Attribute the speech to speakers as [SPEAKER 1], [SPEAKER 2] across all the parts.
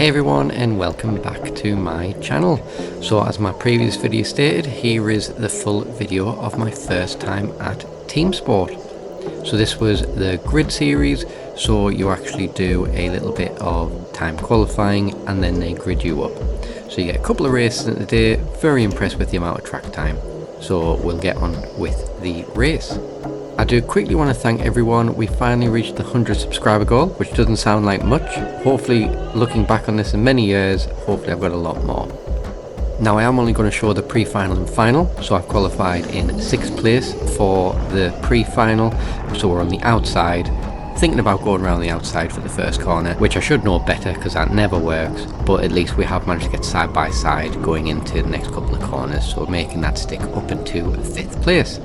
[SPEAKER 1] Hey everyone, and welcome back to my channel. So as my previous video stated, here is the full video of my first time at TeamSport. So this was the grid series, so you actually do a little bit of time qualifying and then they grid you up. So you get a couple of races in the day. Very impressed with the amount of track time. So we'll get on with the race. I do quickly want to thank everyone. We finally reached the 100 subscriber goal, which doesn't sound like much. Hopefully, looking back on this in many years, hopefully I've got a lot more. Now I am only going to show the pre-final and final, so I've qualified in 6th place for the pre-final, so we're on the outside, thinking about going around the outside for the first corner, which I should know better because that never works, but at least we have managed to get side by side going into the next couple of corners, so making that stick up into 5th place.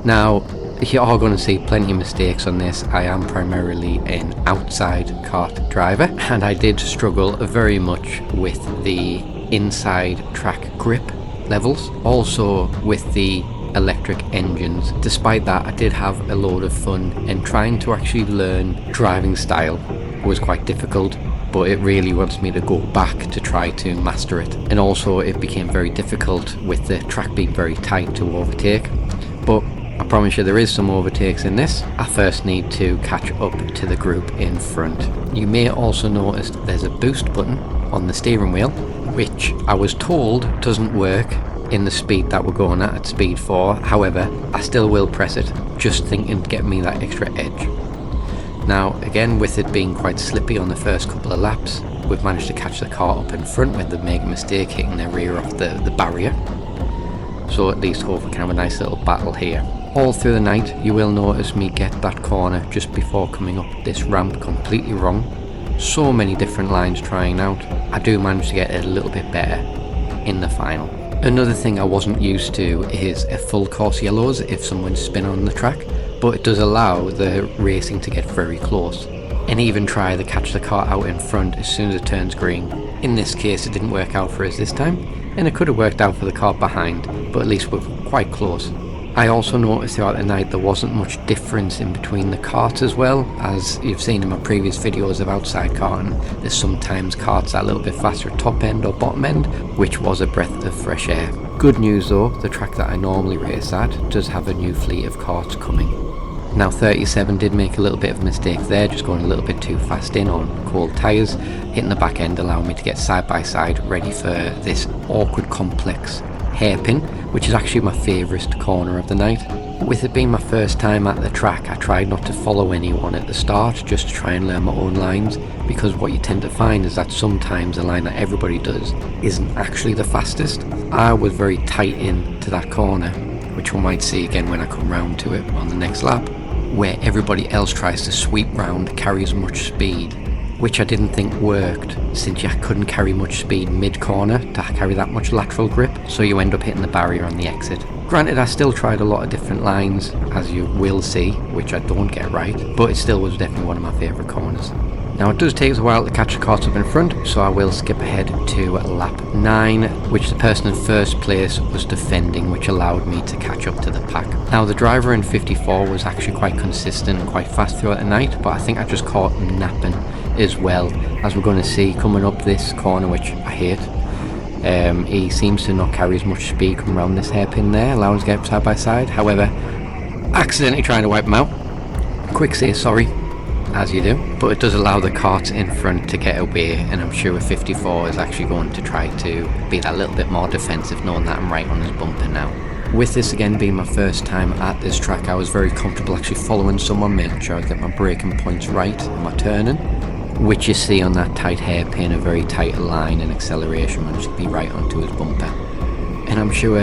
[SPEAKER 1] Now, you are going to see plenty of mistakes on this. I am primarily an outside kart driver and I did struggle very much with the inside track grip levels, also with the electric engines. Despite that, I did have a load of fun, and trying to actually learn driving style was quite difficult, but it really wants me to go back to try to master it. And also it became very difficult with the track being very tight to overtake, but I promise you there is some overtakes in this. I first need to catch up to the group in front. You may also notice there's a boost button on the steering wheel, which I was told doesn't work in the speed that we're going at speed 4. However, I still will press it, just thinking to get me that extra edge. Now again, with it being quite slippy on the first couple of laps, we've managed to catch the car up in front with them making a mistake, hitting their rear off the barrier. So at least hope we can have a nice little battle here. All through the night you will notice me get that corner just before coming up this ramp completely wrong. So many different lines trying out. I do manage to get it a little bit better in the final. Another thing I wasn't used to is a full course yellows if someone's spin on the track, but it does allow the racing to get very close and even try to catch the car out in front as soon as it turns green. In this case it didn't work out for us this time, and it could have worked out for the car behind, but at least we're quite close. I also noticed throughout the night there wasn't much difference in between the karts as well. As you've seen in my previous videos of outside karting, there's sometimes karts that are a little bit faster at top end or bottom end, which was a breath of fresh air. Good news though, the track that I normally race at does have a new fleet of karts coming. Now 37 did make a little bit of a mistake there, just going a little bit too fast in on cold tyres, hitting the back end allowing me to get side by side ready for this awkward complex hairpin, which is actually my favourite corner of the night. With it being my first time at the track, I tried not to follow anyone at the start, just to try and learn my own lines, because what you tend to find is that sometimes a line that everybody does isn't actually the fastest. I was very tight in to that corner, which we might see again when I come round to it on the next lap, where everybody else tries to sweep round, carry as much speed, which I didn't think worked, since you couldn't carry much speed mid-corner to carry that much lateral grip, so you end up hitting the barrier on the exit. Granted, I still tried a lot of different lines, as you will see, which I don't get right, but it still was definitely one of my favourite corners. Now it does take us a while to catch the cars up in front, so I will skip ahead to lap 9, which the person in first place was defending, which allowed me to catch up to the pack. Now the driver in 54 was actually quite consistent and quite fast throughout the night, but I think I just caught him napping as well, as we're going to see coming up this corner, which I hate. He seems to not carry as much speed coming around this hairpin there, allowing us to get side by side. However, accidentally trying to wipe him out. Quick say sorry, as you do, but it does allow the karts in front to get away, and I'm sure 54 is actually going to try to be that little bit more defensive, knowing that I'm right on his bumper now. With this again being my first time at this track, I was very comfortable actually following someone, making sure I get my braking points right and my turning, which you see on that tight hairpin, a very tight line and acceleration managed to be right onto his bumper. And I'm sure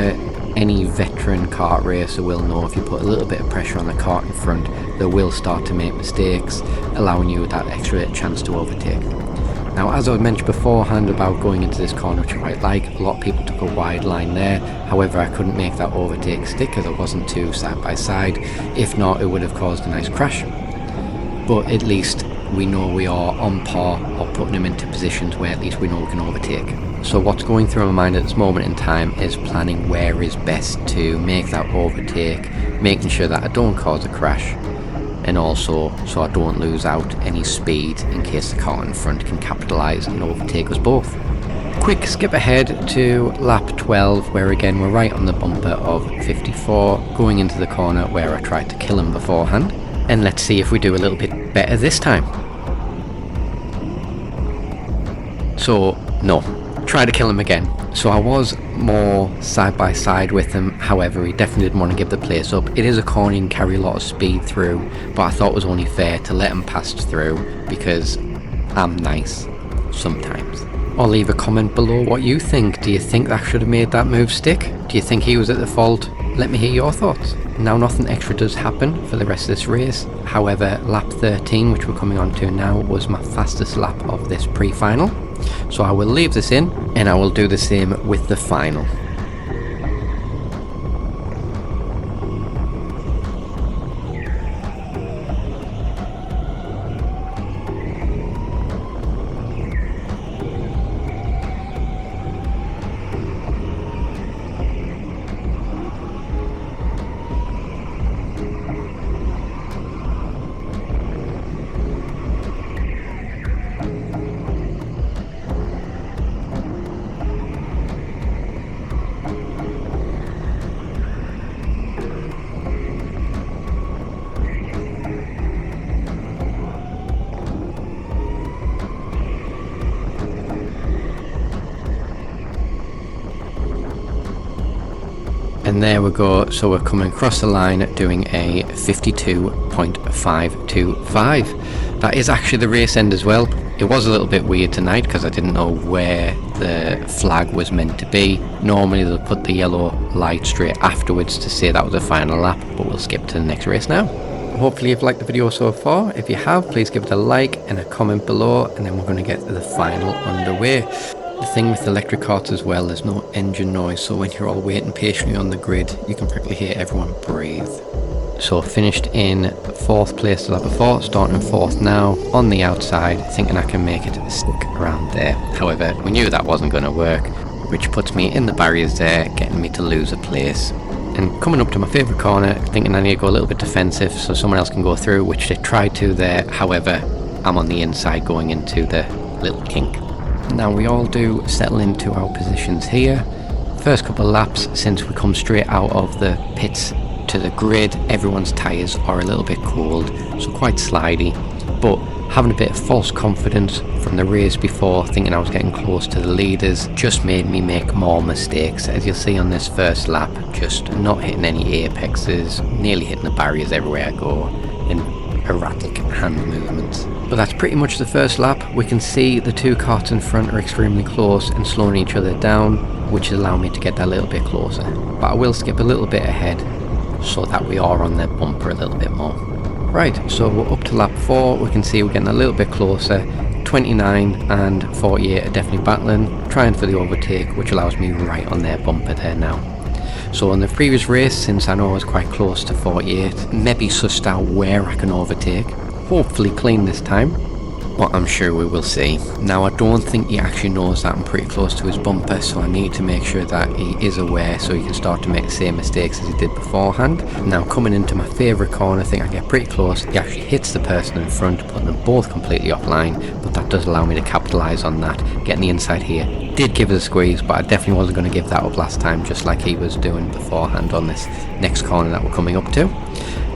[SPEAKER 1] any veteran kart racer will know if you put a little bit of pressure on the kart in front, they will start to make mistakes, allowing you that extra chance to overtake. Now, as I mentioned beforehand about going into this corner, which I quite like, a lot of people took a wide line there. However, I couldn't make that overtake stick as I wasn't too side by side. If not, it would have caused a nice crash. But at least we know we are on par, or putting him into positions where at least we know we can overtake. So what's going through my mind at this moment in time is planning where is best to make that overtake, making sure that I don't cause a crash, and also so I don't lose out any speed in case the car in front can capitalise and overtake us both. Quick skip ahead to lap 12, where again we're right on the bumper of 54, going into the corner where I tried to kill him beforehand, and let's see if we do a little bit better this time. So no, try to kill him again. So I was more side by side with him, however he definitely didn't want to give the place up. It is a corner you can carry a lot of speed through, but I thought it was only fair to let him pass through because I'm nice sometimes. Or leave a comment below what you think. Do you think that should have made that move stick? Do you think he was at the fault? Let me hear your thoughts. Now nothing extra does happen for the rest of this race. However, lap 13, which we're coming on to now, was my fastest lap of this pre-final. So I will leave this in and I will do the same with the final. And there we go, so we're coming across the line doing a 52.525. That is actually the race end as well. It was a little bit weird tonight because I didn't know where the flag was meant to be. Normally they'll put the yellow light straight afterwards to say that was a final lap, but we'll skip to the next race now. Hopefully you've liked the video so far. If you have, please give it a like and a comment below, and then we're going to get the final underway. The thing with electric karts as well, there's no engine noise, so when you're all waiting patiently on the grid, you can practically hear everyone breathe. So finished in 4th place the lap before, starting 4th now, on the outside, thinking I can make it stick around there. However, we knew that wasn't going to work, which puts me in the barriers there, getting me to lose a place. And coming up to my favourite corner, thinking I need to go a little bit defensive so someone else can go through, which they tried to there. However, I'm on the inside going into the little kink. Now we all do settle into our positions here. First couple of laps, since we come straight out of the pits to the grid, everyone's tyres are a little bit cold, so quite slidey, but having a bit of false confidence from the race before, thinking I was getting close to the leaders, just made me make more mistakes. As you'll see on this first lap, just not hitting any apexes, nearly hitting the barriers everywhere I go, and erratic hand movements. But that's pretty much the first lap. We can see the two karts in front are extremely close and slowing each other down, which allow me to get that little bit closer. But I will skip a little bit ahead so that we are on their bumper a little bit more. Right, so we're up to lap 4. We can see we're getting a little bit closer. 29 and 48 are definitely battling, trying for the overtake, which allows me right on their bumper there now. So in the previous race, since I know I was quite close to 48, maybe sussed out where I can overtake. Hopefully clean this time, but I'm sure we will see. Now I don't think he actually knows that I'm pretty close to his bumper, so I need to make sure that he is aware so he can start to make the same mistakes as he did beforehand. Now coming into my favourite corner, I think I get pretty close. He actually hits the person in front, putting them both completely offline, but that does allow me to capitalise on that. Getting the inside here did give it a squeeze, but I definitely wasn't going to give that up last time, just like he was doing beforehand on this next corner that we're coming up to.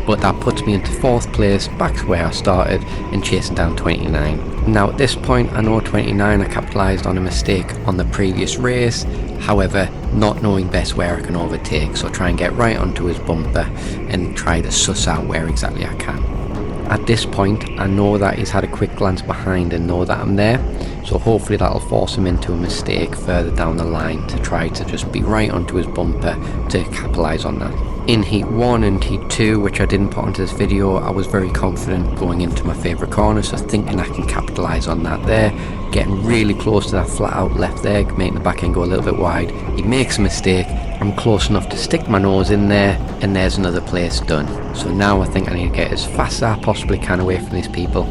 [SPEAKER 1] But that puts me into 4th place, back to where I started, and chasing down 29. Now at this point I know 29 I capitalised on a mistake on the previous race, however not knowing best where I can overtake, so try and get right onto his bumper and try to suss out where exactly I can. At this point I know that he's had a quick glance behind and know that I'm there, so hopefully that'll force him into a mistake further down the line to try to just be right onto his bumper to capitalise on that. In Heat 1 and Heat 2, which I didn't put onto this video, I was very confident going into my favourite corner, so thinking I can capitalise on that there. Getting really close to that flat out left there, making the back end go a little bit wide. He makes a mistake, I'm close enough to stick my nose in there, and there's another place done. So now I think I need to get as fast as I possibly can away from these people.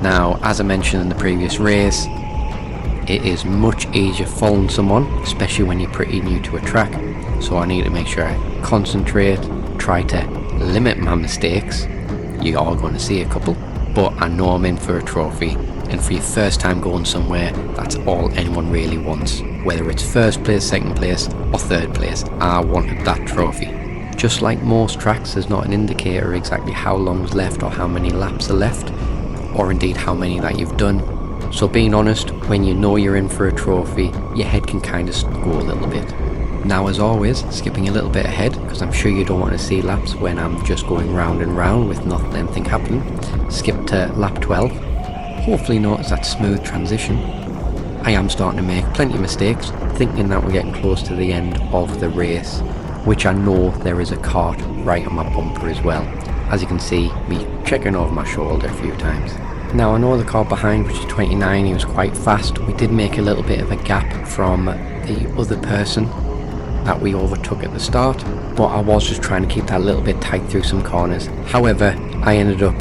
[SPEAKER 1] Now, as I mentioned in the previous race, it is much easier following someone, especially when you're pretty new to a track. So I need to make sure I concentrate, try to limit my mistakes, you are going to see a couple, but I know I'm in for a trophy, and for your first time going somewhere, that's all anyone really wants. Whether it's first place, second place or third place, I wanted that trophy. Just like most tracks, there's not an indicator exactly how long's left or how many laps are left, or indeed how many that you've done. So being honest, when you know you're in for a trophy, your head can kind of go a little bit. Now as always, skipping a little bit ahead, because I'm sure you don't want to see laps when I'm just going round and round with nothing happening. Skip to lap 12. Hopefully notice that smooth transition. I am starting to make plenty of mistakes, thinking that we're getting close to the end of the race, which I know there is a kart right on my bumper as well. As you can see, me checking over my shoulder a few times. Now I know the car behind, which is 29, he was quite fast. We did make a little bit of a gap from the other person that we overtook at the start, but I was just trying to keep that a little bit tight through some corners. However, I ended up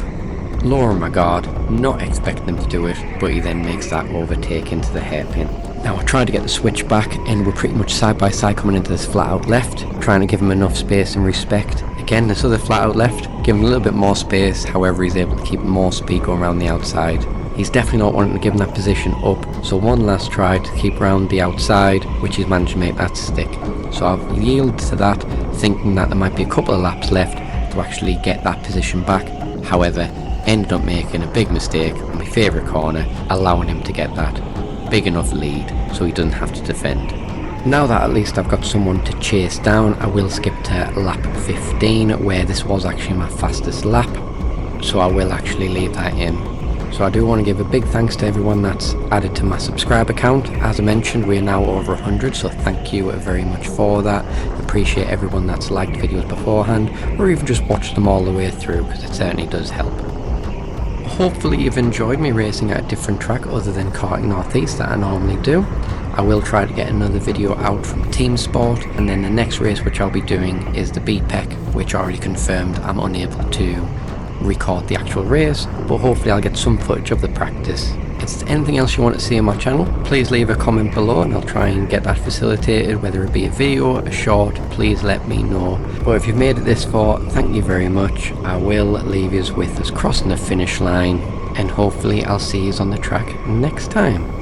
[SPEAKER 1] lowering my guard, not expecting him to do it, but he then makes that overtake into the hairpin. Now I tried to get the switch back, and we're pretty much side by side coming into this flat out left, trying to give him enough space and respect. Again, this other flat out left, give him a little bit more space, however he's able to keep more speed going around the outside. He's definitely not wanting to give him that position up, so one last try to keep round the outside, which he's managed to make that stick. So I've yielded to that, thinking that there might be a couple of laps left to actually get that position back. However, ended up making a big mistake on my favourite corner, allowing him to get that big enough lead so he doesn't have to defend. Now that at least I've got someone to chase down, I will skip to lap 15, where this was actually my fastest lap, so I will actually leave that in. So I do want to give a big thanks to everyone that's added to my subscriber count. As I mentioned, we're now over 100, so thank you very much for that. Appreciate everyone that's liked videos beforehand, or even just watched them all the way through, because it certainly does help. Hopefully you've enjoyed me racing at a different track other than Karting Northeast that I normally do. I will try to get another video out from TeamSport, and then the next race which I'll be doing is the BPEC, which I already confirmed I'm unable to record the actual race, but hopefully I'll get some footage of the practice. If there's anything else you want to see on my channel, please leave a comment below and I'll try and get that facilitated, whether it be a video, a short, please let me know. But if you've made it this far, thank you very much. I will leave you with us crossing the finish line, and hopefully I'll see you on the track next time.